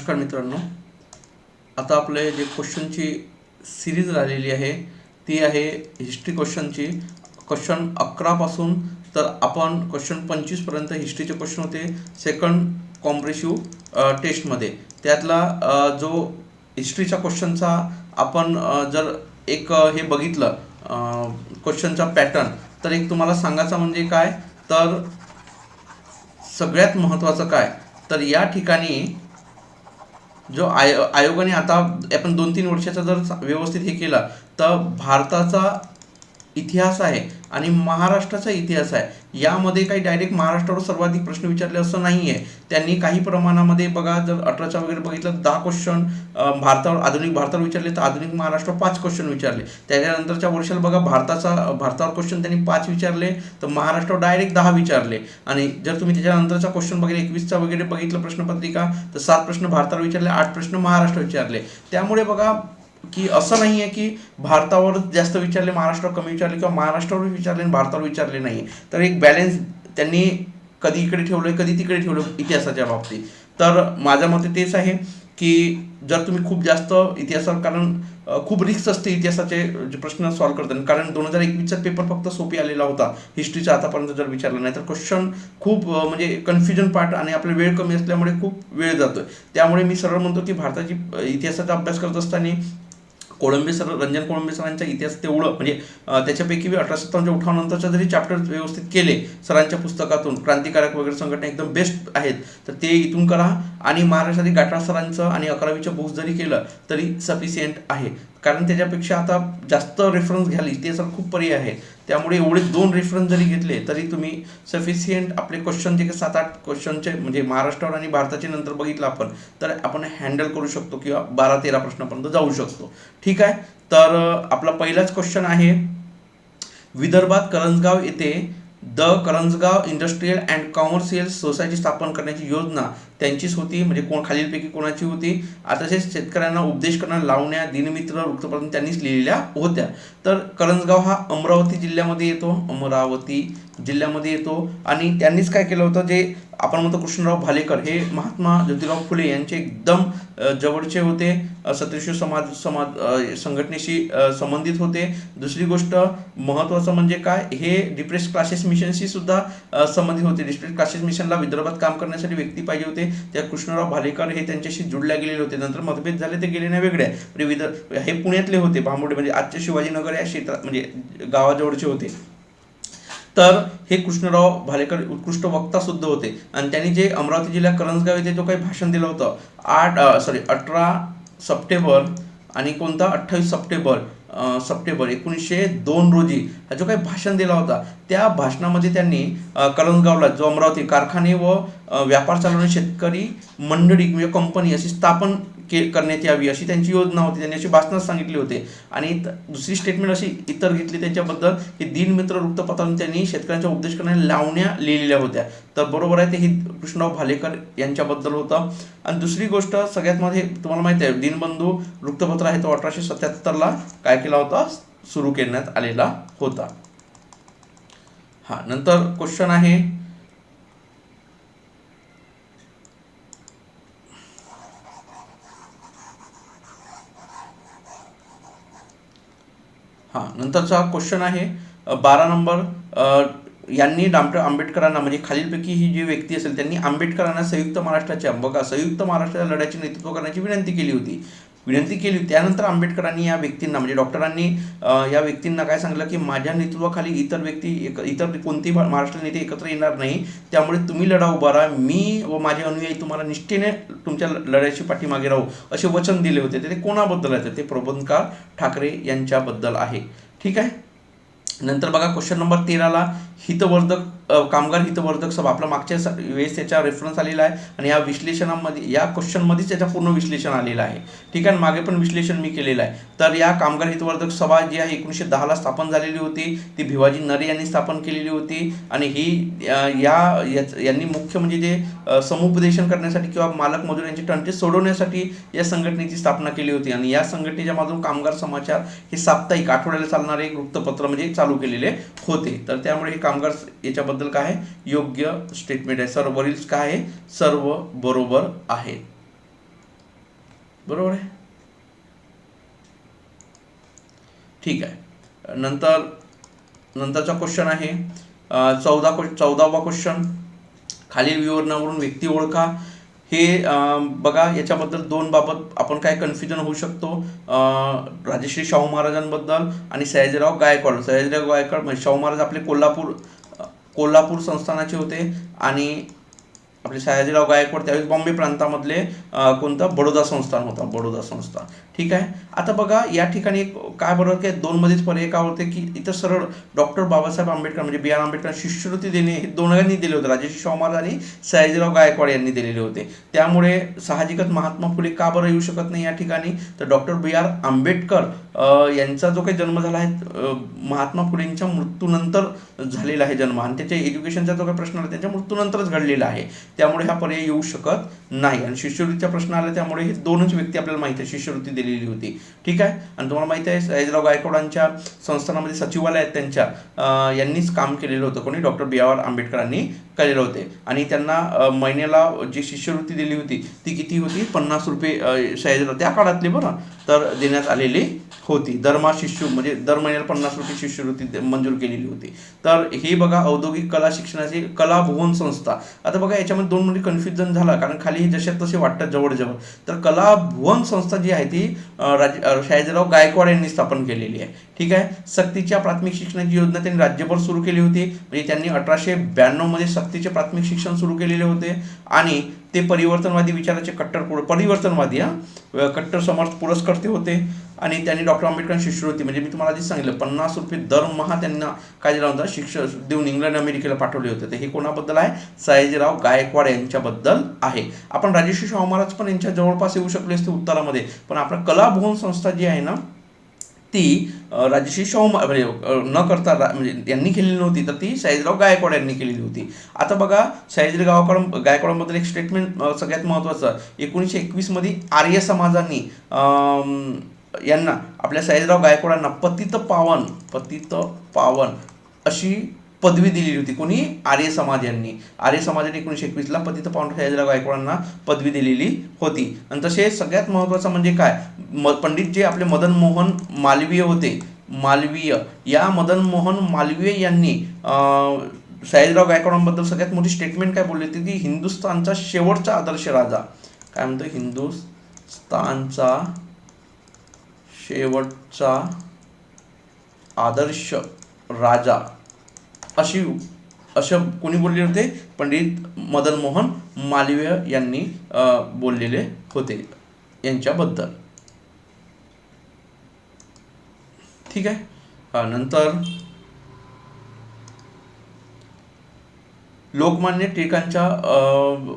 नमस्कार मित्रांनो, आता आपले जे क्वेश्चनची सिरीज राहिलेली आहे ती आहे हिस्ट्री क्वेश्चनची. क्वेश्चन 11 पासून तर आपण क्वेश्चन 25 पर्यंत हिस्ट्रीचे क्वेश्चन होते सेकंड कॉम्प्रेसिव्ह टेस्टमध्ये. त्यातला जो हिस्ट्रीच्या क्वेश्चनचा आपण जर एक हे बघितलं क्वेश्चनचा पॅटर्न, तर एक तुम्हाला सांगायचं म्हणजे काय, तर सगळ्यात महत्त्वाचं काय, तर या ठिकाणी जो आयोगाने आता आपण 2-3 वर्षाचा जर व्यवस्थित हे केला तर भारताचा इतिहास आहे आणि महाराष्ट्राचा इतिहास आहे, यामध्ये काही डायरेक्ट महाराष्ट्रावर सर्वाधिक प्रश्न विचारले असं नाही आहे. त्यांनी काही प्रमाणामध्ये बघा, जर 18चा वगैरे बघितलं तर 10 क्वेश्चन आधुनिक भारतावर विचारले, तर आधुनिक महाराष्ट्रावर 5 क्वेश्चन विचारले. त्याच्यानंतरच्या वर्षाला बघा भारतावर क्वेश्चन त्यांनी 5 विचारले, तर महाराष्ट्रावर डायरेक्ट 10 विचारले. आणि जर तुम्ही त्याच्यानंतरचा क्वेश्चन वगैरे 21चा वगैरे बघितलं प्रश्नपत्रिका, तर 7 प्रश्न भारतावर विचारले, 8 प्रश्न महाराष्ट्र विचारले. त्यामुळे बघा की असं नाही आहे की भारतावर जास्त विचारले महाराष्ट्रावर कमी विचारले, किंवा महाराष्ट्रावर विचारले आणि भारतावर विचारले नाही. तर एक बॅलेन्स त्यांनी कधी इकडे ठेवलं कधी तिकडे ठेवलं इतिहासाच्या बाबतीत. तर माझ्या मते तेच आहे की जर तुम्ही खूप जास्त इतिहासावर, कारण खूप रिस्क असते इतिहासाचे जे प्रश्न सॉल्व्ह करताना, कारण 2021चा पेपर फक्त सोपी आलेला होता हिस्ट्रीचा आतापर्यंत जर विचारला नाही, तर क्वेश्चन खूप म्हणजे कन्फ्युजन पार्ट आणि आपला वेळ कमी असल्यामुळे खूप वेळ जातोय. त्यामुळे मी सरळ म्हणतो की भारताची इतिहासाचा अभ्यास करत असताना रंजन कोळंबे सरांचा इतिहास तेवढं म्हणजे त्याच्यापैकी 1857च्या उठावानंतरच्या जरी चॅप्टर व्यवस्थित केले सरांच्या पुस्तकातून, क्रांतिकारक वगैरे संघटना एकदम बेस्ट आहेत, तर ते इथून करा. आणि महाराष्ट्रातील गाठाळ सरांचं आणि 11वीचं बुक्स जरी केलं तरी सफिशियंट आहे, कारण त्याच्यापेक्षा आता जास्त रेफरन्स घ्याल इतिहासात खूप पर्याय आहे. त्यामुळे एवढे 2 रेफरन्स जरी घेतले तरी तुम्ही सफिशियंट आपले क्वेश्चन जे 7-8 क्वेश्चनचे म्हणजे महाराष्ट्रावर आणि भारताचे नंतर बघितलं आपण, तर आपण हँडल करू शकतो किंवा 12-13 प्रश्नापर्यंत जाऊ शकतो. ठीक आहे. तर आपला पहिलाच क्वेश्चन आहे, विदर्भात करंजगाव येथे the Karanjgaon industrial and commercial society स्थापन करण्याची योजना त्यांचीच होती, म्हणजे खालीलपैकी कोणाची होती. तसेच शेतकऱ्यांना उपदेश करणाऱ्या लावण्या दिनमित्र वृत्तपत्र त्यांनीच लिहिलेल्या होत्या. तर करंजगाव हा अमरावती जिल्ह्यामध्ये येतो आणि त्यांनीच काय केलं होतं, जे आपण म्हणतो कृष्णराव भालेकर हे महात्मा ज्योतिराव फुले यांचे एकदम जवळचे होते, सत्यशोध समाज संघटनेशी संबंधित होते. दुसरी गोष्ट महत्त्वाचं म्हणजे काय, हे डिप्रेस क्लासेस मिशनशी सुद्धा संबंधित होते. डिप्रेस क्लासेस मिशनला विदर्भात काम करण्यासाठी व्यक्ती पाहिजे होते, त्या कृष्णराव भालेकर हे त्यांच्याशी जुळल्या गेलेले होते. नंतर मतभेद झाले, ते गेले नाही वेगळ्या, म्हणजे हे पुण्यातले होते, भांबुडे म्हणजे आजचे शिवाजीनगर या क्षेत्रात म्हणजे गावाजवळचे होते. तर हे कृष्णराव भालेकर उत्कृष्ट वक्ता सुद्धा होते आणि त्यांनी जे अमरावती जिल्ह्यात करंजगाव येथे जो काही भाषण दिलं होतं 18 सप्टेंबर आणि 28 सप्टेंबर 1902 रोजी हा जो काही भाषण दिला होता, त्या भाषणामध्ये त्यांनी करंजगावला जो अमरावती कारखाने व व्यापार चालवणारी शेतकरी मंडळी म्हणजे कंपनी अशी स्थापन करण्यात यावी अशी त्यांची योजना होती. त्यांनी अशी भाषणात सांगितली होते. आणि दुसरी स्टेटमेंट अशी इतर घेतली त्यांच्याबद्दल की दिनमित्र वृत्तपत्रातून त्यांनी शेतकऱ्यांचा उपदेश करणाऱ्या लावण्या लिहिलेल्या होत्या. तर बरोबर आहे, ते ही कृष्णराव भालेकर यांच्याबद्दल होतं. आणि दुसरी गोष्ट सगळ्यात मध्ये तुम्हाला माहिती आहे, दिनबंधू वृत्तपत्र आहे तो 1877ला काय केला होता, सुरू करण्यात आलेला होता. नंतर क्वेश्चन आहे, नंतरचा क्वेश्चन आहे 12 नंबर, यांनी डॉक्टर आंबेडकरांना म्हणजे खालीलपैकी ही जी व्यक्ती असेल त्यांनी आंबेडकरांना संयुक्त महाराष्ट्राच्या लढ्याचे नेतृत्व करण्याची विनंती केली होती. त्यानंतर आंबेडकरांनी या व्यक्तींना म्हणजे डॉक्टरांनी या व्यक्तींना काय सांगितलं की माझ्या नेतृत्वाखाली इतर कोणतेही महाराष्ट्र नेते एकत्र येणार नाही, त्यामुळे तुम्ही लढा उभा राहा, मी व माझे अनुयायी तुम्हाला निष्ठेने तुमच्या लढ्याची पाठीमागे राहू असे वचन दिले होते. ते कोणाबद्दल आहे, ते प्रबोधनकार ठाकरे यांच्याबद्दल आहे. ठीक आहे. नंतर बघा क्वेश्चन नंबर 13ला कामगार हितवर्धक सभा, आपला मागच्या वेळेस त्याचा रेफरन्स आलेला आहे आणि या विश्लेषणामध्ये या क्वेश्चनमध्येच त्याचं पूर्ण विश्लेषण आलेलं आहे. ठीक आहे. मागे पण विश्लेषण मी केलेलं आहे. तर या कामगार हितवर्धक सभा जी आहे 1910ला स्थापन झालेली होती, ती भिवाजी नरे यांनी स्थापन केलेली होती. आणि ही यांनी मुख्य म्हणजे जे समुपदेशन करण्यासाठी किंवा मालक मजूर यांचे तंटे सोडवण्यासाठी या संघटनेची स्थापना केली होती. आणि या संघटनेच्या माध्यमातून कामगार समाचार हे साप्ताहिक आठवड्याला चालणारे एक वृत्तपत्र म्हणजे चालू केलेले होते. तर त्यामुळे हे कामगार याच्याबद्दल काय आहे, योग्य स्टेटमेंट आहे. वरील काय आहे, सर्व बरोबर आहे. बरोबर आहे. ठीक आहे. नंतरचा क्वेश्चन आहे 14वा क्वेश्चन. खालील विवरणावरून व्यक्ती ओळखा. हे बघा, याच्याबद्दल दोन बाबत आपण काय कन्फ्युजन होऊ शकतो. राजश्री शाहू महाराजांबद्दल आणि सयाजीराव गायकवाड. सयाजीराव गायकवाड म्हणजे शाहू महाराज आपले कोल्हापूर संस्थानाचे होते आणि आपले सयाजीराव गायकवाड त्यावेळेस बॉम्बे प्रांतामधले कोणता बडोदा संस्थान होता, बडोदा संस्थान. ठीक आहे. आता बघा या ठिकाणी काय बरोबर की दोनमध्येच पर्याय काय होते की इथं सरळ डॉक्टर बाबासाहेब आंबेडकर म्हणजे बी आर आंबेडकर शिष्यवृत्ती देणे हे दोघांनी दिले होते. राजश्री शाहू महाराज आणि सयाजीराव गायकवाड यांनी दिलेले होते. त्यामुळे साहजिकच महात्मा फुले का बरं येऊ शकत नाही या ठिकाणी. तर डॉक्टर बी आर आंबेडकर यांचा जो काही जन्म झाला आहे महात्मा फुलेंच्या मृत्यूनंतर झालेला आहे जन्म, आणि त्याच्या एज्युकेशनचा जो काही प्रश्न आला त्यांच्या मृत्यूनंतरच घडलेला आहे. त्यामुळे हा पर्याय येऊ शकत नाही. आणि शिष्यवृत्तीचा प्रश्न आला त्यामुळे हे दोनच व्यक्ती आपल्याला माहिती आहे शिष्यवृत्ती दिलेली होती. ठीक आहे. आणि तुम्हाला माहिती आहे सयाजीराव गायकवाडांच्या संस्थानामध्ये सचिवालय आहेत त्यांच्या यांनीच काम केलेलं होतं. कोणी? डॉक्टर बी आर आंबेडकरांनी केलेलं होते. आणि त्यांना महिन्याला जी शिष्यवृत्ती दिली होती ती किती होती? 50 रुपये सयाजीराव त्या काळातली बरं तर देण्यात आलेली होती. दरमहा म्हणजे दर महिन्याला 50 रुपये शिष्यवृत्ती मंजूर केलेली होती. तर हे बघा औद्योगिक कला शिक्षणाची कला भुवन संस्था. आता बघा याच्यामध्ये दोन मध्ये कन्फ्युजन झाला कारण खाली जसे तसे वाटतात जवळ. तर कला भुवन संस्था जी आहे ती सयाजीराव गायकवाड यांनी स्थापन केलेली आहे. ठीक आहे. सक्तीच्या प्राथमिक शिक्षणाची योजना त्यांनी राज्यभर सुरू केली होती. म्हणजे त्यांनी 1892 मध्ये सक्तीचे प्राथमिक शिक्षण सुरू केलेले होते आणि ते परिवर्तनवादी विचाराचे कट्टर समर्थ पुरस्कर्ते होते. आणि त्यांनी डॉक्टर आंबेडकर शिष्यवृत्ती म्हणजे मी तुम्हाला आधीच सांगितलं 50 रुपये दरमहा त्यांना काय दिला होता शिक्षण देऊन इंग्लंड अमेरिकेला पाठवले होते. तर हे कोणाबद्दल आहे? सयाजीराव गायकवाड यांच्याबद्दल आहे. आपण राजश्री शाहू महाराज पण यांच्या जवळपास येऊ शकले असते उत्तरामध्ये, पण आपण कला भुवन संस्था जी आहे ना ती राजश्री शाहू म्हणजे न करता म्हणजे यांनी केलेली नव्हती, तर ती सयाजीराव गायकवाड यांनी केलेली होती. आता बघा सयाजीराव गायकवाडांबद्दल एक स्टेटमेंट सगळ्यात महत्त्वाचं. 1921 मध्ये आर्य समाजांनी यांना आपल्या सयाजीराव गायकवाडांना पतित पावन अशी पदवी दिलेली होती. कोणी? आर्य समाजांनी 1921 ला पतित पावन सयाजीराव गायकवाडांना पदवी दिलेली होती. आणि तसे सगळ्यात महत्त्वाचं म्हणजे काय, पंडित जे आपले मदन मोहन मालवीय होते, या मदन मोहन मालवीय यांनी सयाजीराव गायकवाडांबद्दल सगळ्यात मोठी स्टेटमेंट काय बोलली होती की हिंदुस्थानचा शेवटचा आदर्श राजा. काय म्हणतो? हिंदुस्थानचा शेवटचा आदर्श राजा असं कोणी बोलले होते? पंडित मदन मोहन मालवीय यांनी बोललेले होते यांच्याबद्दल. ठीक आहे. नंतर लोकमान्य टिळकांच्या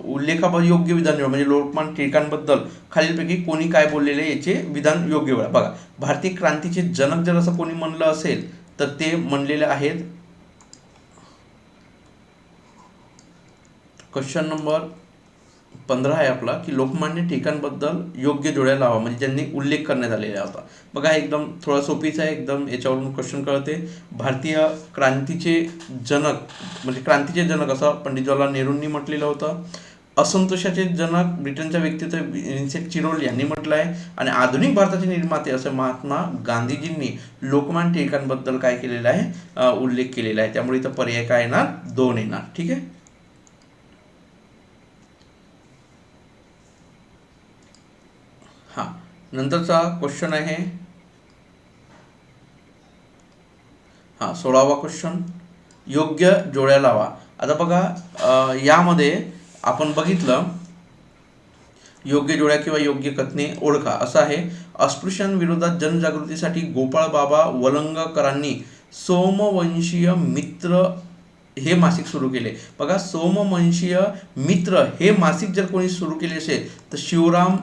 उल्लेखाबद्दल योग्य विधान निवडा. म्हणजे लोकमान्य टिळकांबद्दल खालीलपैकी कोणी काय बोललेले याचे विधान योग्य वेळा बघा. भारतीय क्रांतीचे जनक जर असं कोणी म्हणलं असेल तर ते म्हणलेले आहेत. क्वेश्चन नंबर 15 आहे आपला की लोकमान्य टिळकांबद्दल योग्य जोड्या लावा म्हणजे ज्यांनी उल्लेख करण्यात आलेला होता. बघा एकदम थोडा सोपीच आहे, एकदम याच्यावरून क्वेश्चन कळते. भारतीय क्रांतीचे जनक असं पंडित जवाहरलाल नेहरूंनी म्हटलेलं होतं. असंतोषाचे जनक ब्रिटनच्या व्यक्तित्व विन्सेंट चिरोल यांनी म्हटलं आहे. आणि आधुनिक भारताचे निर्माते असं महात्मा गांधीजींनी लोकमान्य टिळकांबद्दल काय केलेलं आहे? उल्लेख केलेला आहे. त्यामुळे इथं पर्याय काय येणार? 2 येणार. ठीक आहे. नंतरचा क्वेश्चन आहे 16वा क्वेश्चन. योग्य जोड्या लावा. आता बघा यामध्ये आपण बघितलं योग्य जोड्या किंवा योग्य कथने ओळखा असं आहे. अस्पृश्यांविरोधात जनजागृतीसाठी गोपाळ बाबा वलंगकरांनी सोमवंशीय मित्र हे मासिक सुरू केले. बघा सोमवंशीय मित्र हे मासिक जर कोणी सुरू केले असेल तर शिवराम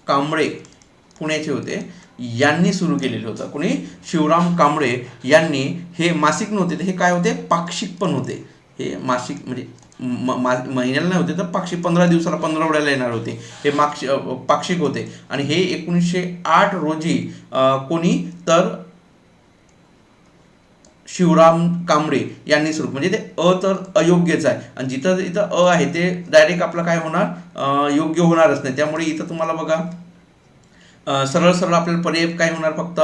कांबळे पुण्याचे होते, यांनी सुरू केलेलं होतं. कोणी? शिवराम कांबळे यांनी. हे मासिक नव्हते, हे काय होते? पाक्षिक पण होते. हे मासिक म्हणजे महिन्याला नाही होते तर पाक्षिक 15 दिवसाला 15 वेळेला येणार होते. हे पाक्षिक होते. आणि हे 1908 रोजी कोणी? तर शिवराम कांबळे यांनी सुरू, म्हणजे ते तर अयोग्यच आहे आणि जिथं इथं आहे ते डायरेक्ट आपलं काय होणार, योग्य होणारच नाही. त्यामुळे इथं तुम्हाला बघा सरळ सरळ आपल्याला पर्याय काय होणार, फक्त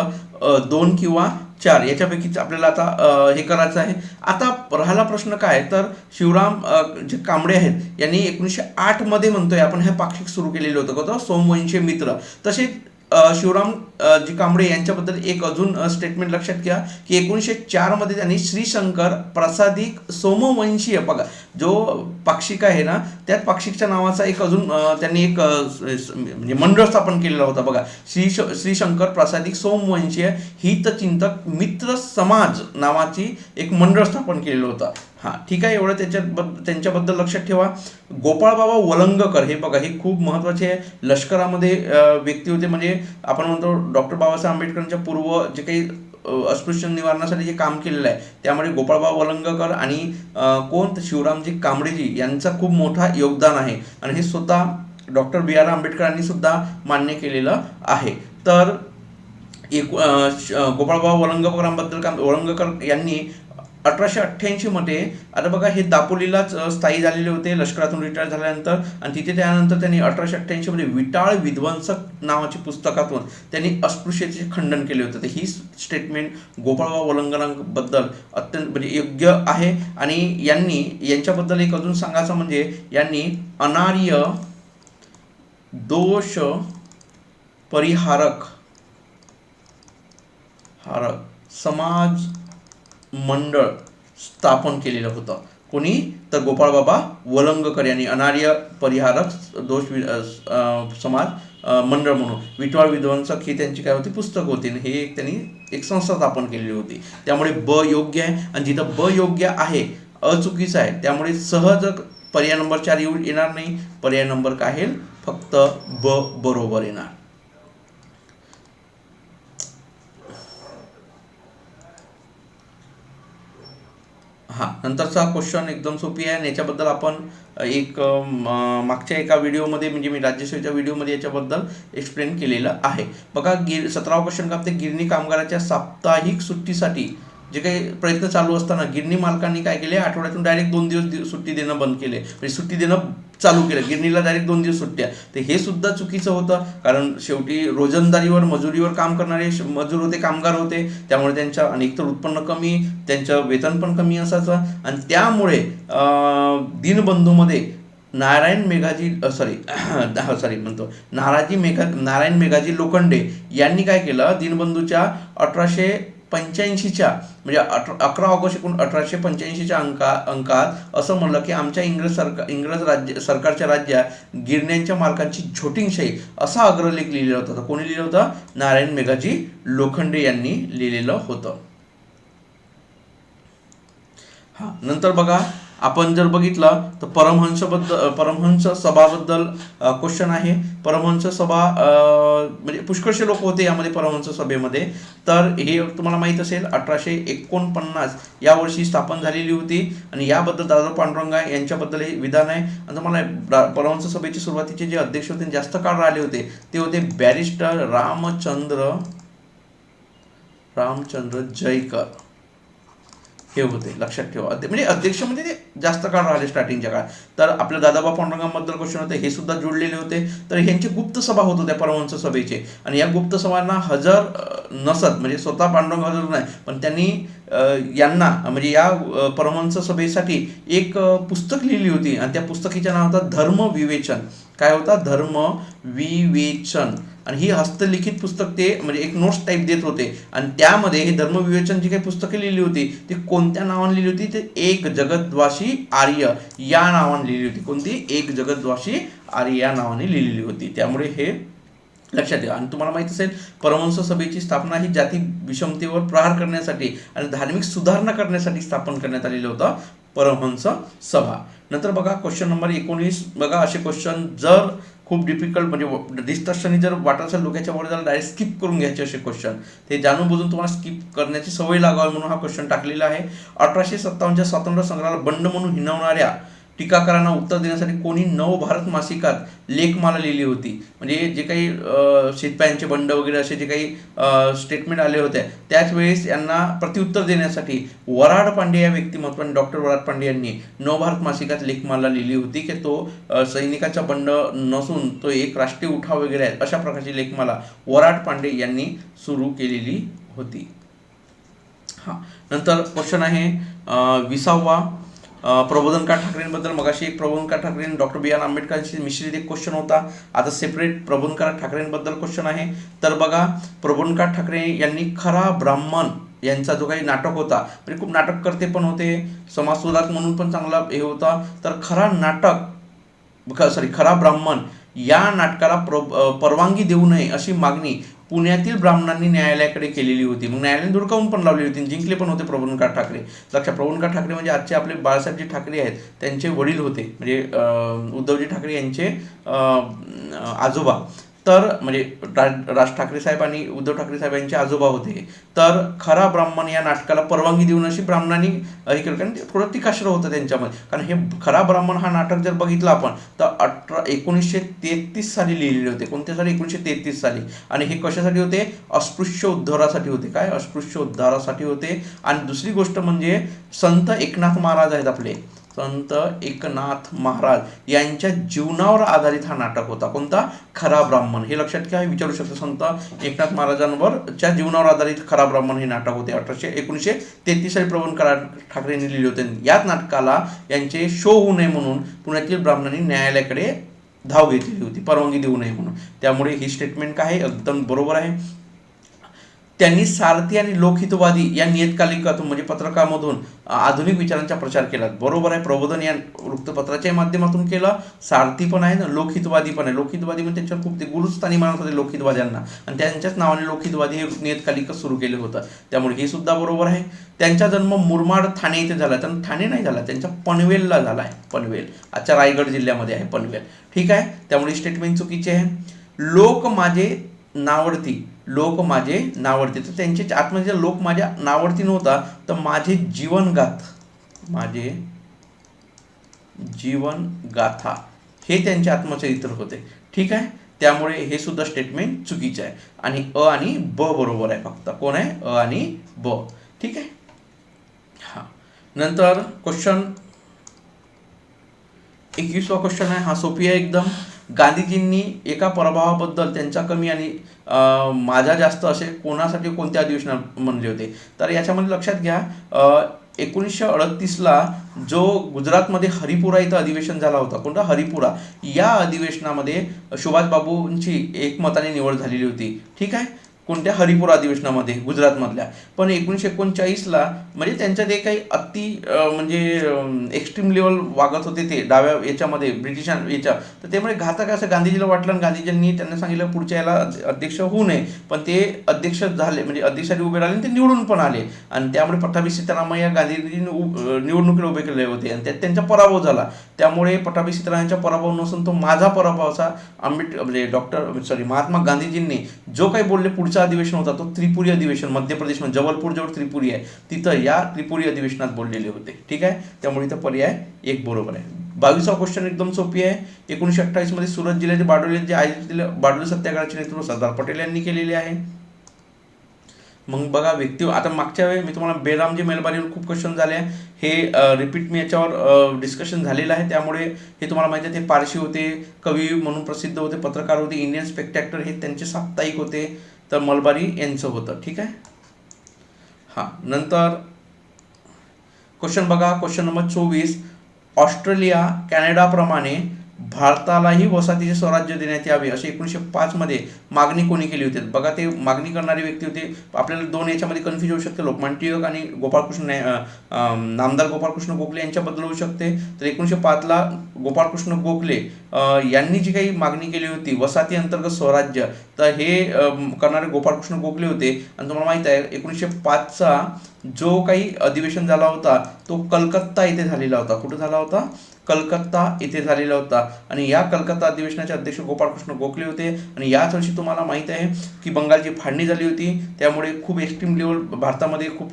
2 किंवा 4 याच्यापैकीच आपल्याला आता हे करायचं आहे. आता राहिला प्रश्न काय, तर शिवराम जे कांबळे आहेत यांनी 1908 मध्ये म्हणतोय आपण हे पाक्षिक सुरू केलेलं होतं का, सोमवंशी मित्र. तसे शिवराम जी कांबळे यांच्याबद्दल एक अजून स्टेटमेंट लक्षात घ्या की 1904 मध्ये त्यांनी श्रीशंकर प्रसादिक सोमवंशीय, बघा जो पाक्षिक आहे ना, त्यात पाक्षिकच्या नावाचा एक अजून त्यांनी एक म्हणजे मंडळ स्थापन केलेला होता बघा, श्रीशंकर प्रसादिक सोमवंशीय हितचिंतक मित्र समाज नावाची एक मंडळ स्थापन केलेलं होतं. हां ठीक आहे, एवढं त्यांच्याबद्दल लक्षात ठेवा. गोपाळबाबा वलंगकर हे बघा, हे खूप महत्त्वाचे लष्करामध्ये व्यक्ती होते. म्हणजे आपण म्हणतो डॉक्टर बाबासाहेब आंबेडकरांच्या पूर्व जे काही अस्पृश्य निवारणासाठी जे काम केलेलं आहे त्यामध्ये गोपाळबाबा वलंगकर आणि कोण, शिवरामजी कांबळेजी यांचा खूप मोठा योगदान आहे आणि हे स्वतः डॉक्टर बी आर आंबेडकरांनी सुद्धा मान्य केलेलं आहे. तर गोपाळबाबा वलंगकर यांनी 1888 मध्ये, आता बघा हे दापोलीलाच स्थायी झालेले होते लष्करातून रिटायर झाल्यानंतर, आणि तिथे त्यानंतर त्यांनी 1888 मध्ये विटाळ विध्वंसक नावाच्या पुस्तकातून त्यांनी अस्पृश्यतेचे खंडन केले होते. तर ही स्टेटमेंट गोपाळबाबा वलंगकरांबद्दल अत्यंत म्हणजे योग्य आहे. आणि यांच्याबद्दल एक अजून सांगायचं म्हणजे यांनी अनार्य दोष परिहारक समाज मंडळ स्थापन केलेलं होतं. कोणी, तर गोपाळबाबा वलंगकर यांनी अनार्य परिहारक दोष समाज मंडळ म्हणून, विटवाळ विध्वंसक ही त्यांची काय होती पुस्तक होती, हे त्यांनी एक संस्था स्थापन केलेली होती. त्यामुळे ब योग्य आहे आणि जिथं ब योग्य आहे अचुकीचं आहे, त्यामुळे सहज पर्याय नंबर 4 येणार नाही. पर्याय नंबर काय आहे, फक्त ब बरोबर येणार. हां नंतरचा क्वेश्चन एकदम सोपी आहे आणि याच्याबद्दल आपण एक मागच्या एका व्हिडिओमध्ये, म्हणजे मी राज्यसेवेच्या व्हिडिओमध्ये याच्याबद्दल एक्सप्लेन केलेलं आहे. बघा 17वा क्वेश्चन काय, गिरणी कामगाराच्या साप्ताहिक सुट्टीसाठी जे काही प्रयत्न चालू असताना गिरणी मालकांनी काय केले, आठवड्यातून डायरेक्ट 2 दिवस सुट्टी देणं बंद केले, म्हणजे सुट्टी देणं चालू केलं, गिरणीला डायरेक्ट 2 दिवस सुट्ट्या. तर हे सुद्धा चुकीचं होतं, कारण शेवटी रोजंदारीवर मजुरीवर काम करणारे मजूर होते, कामगार होते, त्यामुळे त्यांच्या अनेक तर उत्पन्न कमी, त्यांचं वेतन पण कमी असायचं आणि त्यामुळे दीनबंधूमध्ये नारायण मेघाजी लोखंडे यांनी काय केलं, दीनबंधूच्या 1885च्या म्हणजे 11 ऑगस्ट 1885च्या अंकात असं म्हणलं की आमच्या इंग्रज सरकारच्या राज्यात गिरण्यांच्या मालकांची झोटिंगशाही असा अग्रलेख लिहिलेला होता. कोणी लिहिलं होतं, नारायण मेघाजी लोखंडे यांनी लिहिलेलं होतं. हा नंतर बघा आपण जर बघितलं तर परमहंस सभाबद्दल क्वेश्चन आहे. परमहंस सभा म्हणजे पुष्कळशे लोक होते यामध्ये परमहंस सभेमध्ये. तर हे तुम्हाला माहीत असेल 1849 या वर्षी स्थापन झालेली होती आणि याबद्दल दादा पांडुरंगा यांच्याबद्दल हे विधान आहे. आणि तुम्हाला परमहंस सभेचे सुरुवातीचे जे अध्यक्ष होते जास्त काळ राहिले होते ते होते बॅरिस्टर रामचंद्र जयकर हे होते, लक्षात ठेवा. म्हणजे अध्यक्ष म्हणजे ते जास्त काळ राहिले स्टार्टिंगच्या काळात. तर आपल्या दादाबा पांडुरंगांबद्दल क्वेश्चन होते, हे सुद्धा जोडलेले होते. तर ह्यांची गुप्त सभा होत होत्या परमहंस सभेचे आणि या गुप्त सभांना हजर नसत, म्हणजे स्वतः पांडुरंग हजर नाही, पण त्यांनी यांना म्हणजे या परमहंस सभेसाठी एक पुस्तक लिहिली होती आणि त्या पुस्तकाचे नाव होतं धर्मविवेचन. काय होता, धर्मविवेचन. आणि ही हस्तलिखित पुस्तक ते म्हणजे एक नोट्स टाईप देत होते आणि त्यामध्ये हे धर्मविवेचन जी काही पुस्तके लिहिली होती ती कोणत्या नावाने लिहिली होती, ते एक जगद्वासी आर्य या नावाने लिहिली होती. कोणती, एक जगद्वासी आर्य या नावाने लिहिलेली होती. त्यामुळे हे लक्षात ठेवा. आणि तुम्हाला माहिती असेल परमहंस सभेची स्थापना ही जाती विषमतेवर प्रहार करण्यासाठी आणि धार्मिक सुधारणा करण्यासाठी स्थापन करण्यात आलेलं होतं परमहंस सभा. नंतर बघा क्वेश्चन नंबर 19 बघा, असे क्वेश्चन जर खूप डिफिकल्ट म्हणजे डिस्कशननी जर वाटत असेल डोक्याच्या वर त्याला डायरेक्ट स्किप करून घ्यायचे असे क्वेश्चन, ते जाणून बुजून तुम्हाला स्किप करण्याची सवय लागावी म्हणून हा क्वेश्चन टाकलेला आहे. 1857च्या स्वातंत्र्य संग्रामाला बंड म्हणून हिणवणाऱ्या टीकाकारांना उत्तर देण्यासाठी कोणी नवभारत मासिकात लेखमाला लिहिली होती. म्हणजे जे काही शेतपायांचे बंड वगैरे असे जे काही स्टेटमेंट आले होते त्याच वेळेस यांना प्रत्युत्तर देण्यासाठी वराड पांडे या व्यक्तिमत्वाने, डॉक्टर वराड पांडे यांनी नवभारत मासिकात लेखमाला लिहिली होती की तो सैनिकाचा बंड नसून तो एक राष्ट्रीय उठाव वगैरे आहे, अशा प्रकारची लेखमाला वराड पांडे यांनी सुरू केलेली होती. हां, नंतर क्वेश्चन आहे 20वा. प्रबोधनकार ठाकरेंबद्दल मगाशी एक प्रबोधनकार ठाकरे डॉक्टर बी आर आंबेडकरांशी मिश्रित एक क्वेश्चन होता. आता सेपरेट प्रबोधनकार ठाकरेंबद्दल क्वेश्चन आहे. तर बघा, प्रबोधनकार ठाकरे यांनी खरा ब्राह्मण यांचा जो काही नाटक होता, म्हणजे खूप नाटककर्ते पण होते, समाजसुधारक म्हणून पण चांगला हे होता. तर खरा ब्राह्मण या नाटकाला परवानगी देऊ नये अशी मागणी पुण्यातील ब्राह्मणांनी न्यायालयाकडे केलेली होती. मग न्यायालयाने धुडकावून पण लावली होती, जिंकले पण होते प्रबोधनकार ठाकरे. लक्षात, प्रबोधनकार ठाकरे म्हणजे आजचे आपले बाळासाहेबजी ठाकरे आहेत त्यांचे वडील होते, म्हणजे उद्धवजी ठाकरे यांचे आजोबा. तर म्हणजे राज ठाकरे साहेब आणि उद्धव ठाकरे साहेब यांचे आजोबा होते. तर खरा ब्राह्मण या नाटकाला परवानगी देऊन अशी ब्राह्मणांनी हे केलं, कारण थोडं तिकाश्र होतं त्यांच्यामध्ये. कारण हे खरा ब्राह्मण हा नाटक जर बघितलं आपण तर 1933 साली लिहिलेले होते. कोणत्या साली? 1933 साली. आणि हे कशासाठी होते? अस्पृश्य उद्धारासाठी होते. काय? अस्पृश्य उद्धारासाठी होते. आणि दुसरी गोष्ट म्हणजे संत एकनाथ महाराज आहेत आपले, संत एकनाथ महाराज यांच्या जीवनावर आधारित हा नाटक होता. कोणता? खरा ब्राह्मण. हे लक्षात घ्या, विचारू शकतो. संत एकनाथ महाराजांवरच्या जीवनावर आधारित खरा ब्राह्मण हे नाटक होते. 1933 साली प्रबोधनकार ठाकरेंनी लिहिले होते. याच नाटकाला यांचे शो होऊ नये म्हणून पुण्यातील ब्राह्मणांनी न्यायालयाकडे धाव घेतलेली होती, परवानगी देऊ नये म्हणून. त्यामुळे ही स्टेटमेंट काय आहे? एकदम बरोबर आहे. त्यांनी सारथी आणि लोकहितवादी या नियतकालिकातून म्हणजे पत्रकामधून आधुनिक विचारांचा प्रचार केला. बरोबर आहे, प्रबोधन या वृत्तपत्राच्या माध्यमातून केलं. सारथी पण आहे ना, लोकहितवादी पण आहे. लोकहितवादी म्हणजे त्यांच्यावर खूप ते गुरुस्थानी मानत होते लोकहितवाद्यांना, आणि त्यांच्याच नावाने लोकहितवादी हे नियतकालिक सुरू केलं होतं. त्यामुळे हे सुद्धा बरोबर आहे. त्यांचा जन्म मुरमाड ठाणे येथे झाला. त्यांना ठाणे नाही झाला, त्यांच्या पनवेलला झाला आहे. पनवेल आजच्या रायगड जिल्ह्यामध्ये आहे पनवेल. ठीक आहे, त्यामुळे स्टेटमेंट चुकीचे आहे. लोक माझे नावडती, लोक माझे नावडते. तर त्यांचे आत्महत्या लोक माझ्या नावडती नव्हता, तर माझे जीवन गाथा हे त्यांचे आत्मचरित्र होते. ठीक आहे, त्यामुळे हे सुद्धा स्टेटमेंट चुकीचे आहे. आणि अ आणि ब बरोबर आहे फक्त. कोण आहे? अ आणि ब. ठीक आहे. हा, नंतर क्वेश्चन 21वा क्वेश्चन आहे. हा सोपी आहे एकदम. गांधीजींनी एका प्रभावाबद्दल त्यांचा कमी आणि माझा जास्त असे कोणासाठी कोणत्या अधिवेशनात म्हणले होते? तर याच्यामध्ये लक्षात घ्या, 1938ला जो गुजरातमध्ये हरिपुरा इथं अधिवेशन झाला होता. कोणता? हरिपुरा. या अधिवेशनामध्ये सुभाषबाबूंची एकमताने निवड झालेली होती. ठीक आहे, कोणत्या? हरिपुरा अधिवेशनामध्ये गुजरातमधल्या. पण 1939ला म्हणजे त्यांच्या ते काही म्हणजे एक्स्ट्रीम लेवल वागत होते ते डाव्या याच्यामध्ये, ब्रिटिशां याच्या. तर त्यामुळे घातक असं गांधीजीला वाटलं, आणि गांधीजींनी त्यांना सांगितलं पुढच्या याला अध्यक्ष होऊ नये. पण ते अध्यक्ष झाले, म्हणजे अध्यक्षासाठी उभे राहिले, ते निवडून पण आले. आणि त्यामुळे पट्टाभी सीतारामय्या गांधीजींनी निवडणुकीला उभे केले होते, आणि त्यात त्यांचा पराभव झाला. त्यामुळे पट्टाभी सीतारामय्यांचा पराभव नसून तो माझा पराभव असा म्हणजे महात्मा गांधीजींनी जो काही बोलले. पुढचा अधिवेशन होता तो त्रिपुरी अधिवेशन, मध्य प्रदेशमध्ये जबलपूर जवळ त्रिपुरी आहे, तिथं या त्रिपुरी अधिवेशनात बोललेले होते. ठीक आहे, त्यामुळे इथं पर्याय एक बरोबर आहे. 22वा क्वेश्चन एकदम सोपी आहे. 1928 मध्ये सुरत जिल्ह्याचे बारडोली जे आयोजित बारडोली सत्याग्रहाचे नेतृत्व सरदार पटेल यांनी केलेले आहे. मग बघा आता मागच्या वेळी मी तुम्हाला बेरामजी मेलबारीवर खूप क्वेश्चन झाले आहे. हे रिपीट मी याच्यावर डिस्कशन झालेलं आहे. त्यामुळे हे तुम्हाला माहिती आहे, ते पारशी होते, कवी म्हणून प्रसिद्ध होते, पत्रकार होते, इंडियन स्पेक्टॅक्टर हे त्यांचे साप्ताहिक होते. तर मलबारी यांचं होतं. ठीक आहे. हां, नंतर क्वेश्चन बघा, क्वेश्चन नंबर 24. ऑस्ट्रेलिया कॅनडाप्रमाणे भारतालाही वसाहतीचे स्वराज्य देण्यात यावे अशी 1905 मध्ये मागणी कोणी केली होती? बघा, ते मागणी करणारे व्यक्ती होते. आपल्याला दोन याच्यामध्ये कन्फ्यूज होऊ शकते, लोकमान्य टिळक आणि नामदार गोपाळकृष्ण गोखले यांच्याबद्दल होऊ शकते. तर 1905ला गोपाळकृष्ण गोखले यांनी जी काही मागणी केली होती वसाहती अंतर्गत स्वराज्य, तर हे करणारे गोपाळकृष्ण गोखले होते. आणि तुम्हाला माहित आहे 1905चा जो काही अधिवेशन झाला होता तो कलकत्ता येथे झालेला होता. कुठे झाला होता? कलकत्ता येथे झालेला होता आणि या कलकत्ता अधिवेशनाचे अध्यक्ष गोपाळकृष्ण गोखले होते. आणि याच वर्षी तुम्हाला माहीत आहे की बंगालची फाळणी झाली होती, त्यामुळे खूप एक्स्ट्रीम लेवल भारतामध्ये खूप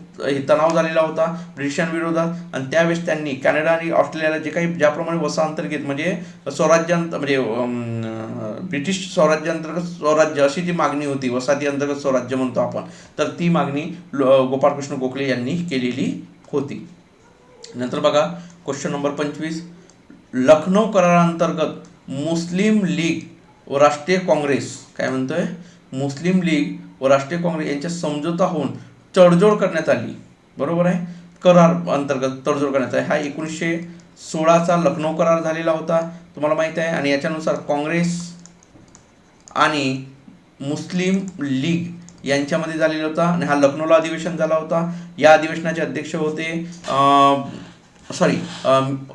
तणाव झालेला होता ब्रिटिशांविरोधात. आणि त्यावेळेस त्यांनी कॅनडा आणि ऑस्ट्रेलियाला जे काही ज्याप्रमाणे वसाहतंतर्गत म्हणजे स्वराज्यांत म्हणजे ब्रिटिश स्वराज्यांतर्गत स्वराज्य अशी जी मागणी होती, वसाहती अंतर्गत स्वराज्य म्हणतो आपण, तर ती मागणी गोपाळकृष्ण गोखले यांनी केलेली होती. नंतर बघा क्वेश्चन नंबर 25, लखनौ करारांतर्गत मुस्लिम लीग व राष्ट्रीय काँग्रेस काय म्हणतोय, मुस्लिम लीग व राष्ट्रीय काँग्रेस यांच्या समझोता होऊन तडजोड करण्यात आली. बरोबर आहे, करार अंतर्गत तडजोड करण्यात आली. हा 1916चा लखनौ करार झालेला होता तुम्हाला माहित आहे. आणि याच्यानुसार काँग्रेस आणि मुस्लिम लीग यांच्यामध्ये झालेला होता आणि हा लखनौला अधिवेशन झाला होता. या अधिवेशनाचे अध्यक्ष होते सॉरी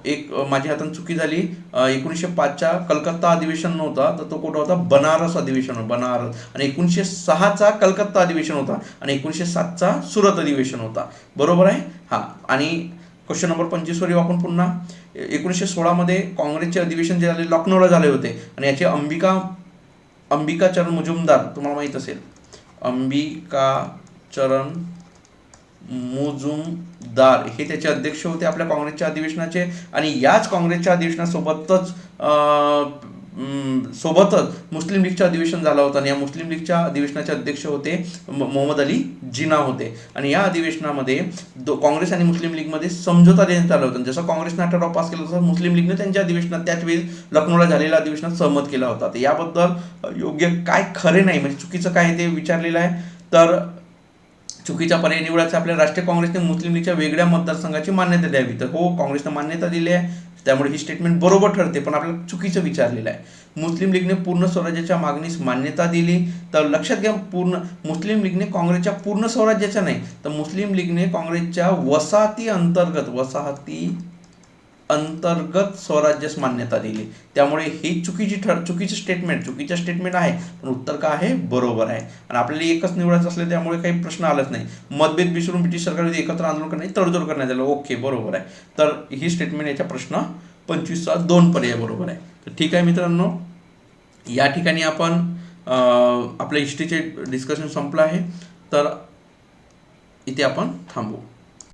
एक माझ्या हाताने चुकी झाली, 1905च्या कलकत्ता अधिवेशन नव्हता तर तो कुठं होता, बनारस अधिवेशन, बनारस. आणि 1906चा कलकत्ता अधिवेशन होता आणि 1907चा सुरत अधिवेशन होता. बरोबर आहे. हां, आणि क्वेश्चन नंबर 25 वर येऊ आपण पुन्हा. 1916मध्ये काँग्रेसचे अधिवेशन जे झाले लखनौला झाले होते आणि याचे अंबिकाचरण मुजुमदार तुम्हाला माहीत असेल, अंबिकाचरण मुजुमदार हे त्याचे अध्यक्ष होते आपल्या काँग्रेसच्या अधिवेशनाचे. आणि याच काँग्रेसच्या अधिवेशनासोबतच मुस्लिम लीगचं अधिवेशन झालं होतं आणि या मुस्लिम लीगच्या अधिवेशनाचे अध्यक्ष होते मोहम्मद अली जिना होते. आणि या अधिवेशनामध्ये काँग्रेस आणि मुस्लिम लीगमध्ये समझोता देण्यात आला होता. जसं काँग्रेसने हा ठराव पास केला तसं मुस्लिम लीगने त्यांच्या अधिवेशनात त्याच वेळी लखनौला झालेल्या अधिवेशनात सहमत केला होता. तर याबद्दल योग्य काय खरे नाही म्हणजे चुकीचं काय ते विचारलेलं आहे. तर चुकीचा पर्याय निवडायचा आपल्या राष्ट्रीय काँग्रेसने मुस्लिम लीगच्या वेगळ्या मतदारसंघाची मान्यता द्यावी. तर हो, काँग्रेसने मान्यता दिली आहे, त्यामुळे ही स्टेटमेंट बरोबर ठरते. पण आपल्याला चुकीचं विचारलेलं आहे. मुस्लिम लीगने पूर्ण स्वराज्याच्या मागणीस मान्यता दिली. तर लक्षात घ्या, मुस्लिम लीगने काँग्रेसच्या पूर्ण स्वराज्याच्या नाही, तर मुस्लिम लीगने काँग्रेसच्या वसाहती अंतर्गत स्वराज्यास मान्यता दिली. त्यामुळे ही चुकीचं स्टेटमेंट आहे. पण उत्तर काय आहे, बरोबर आहे. आणि आपल्याला एकच निवडायचं असले त्यामुळे काही प्रश्न आलाच नाही. मतभेद विसरून ब्रिटिश सरकारविरुद्ध एकत्र आंदोलन करण्याची तडजोड करण्यात आलं. ओके, बरोबर आहे. तर ही स्टेटमेंट याच्या प्रश्न 25चा 2 पर्याय बरोबर आहे. तर ठीक आहे मित्रांनो, या ठिकाणी आपण आपल्या हिस्ट्रीचे डिस्कशन संपलं आहे. तर इथे आपण थांबू.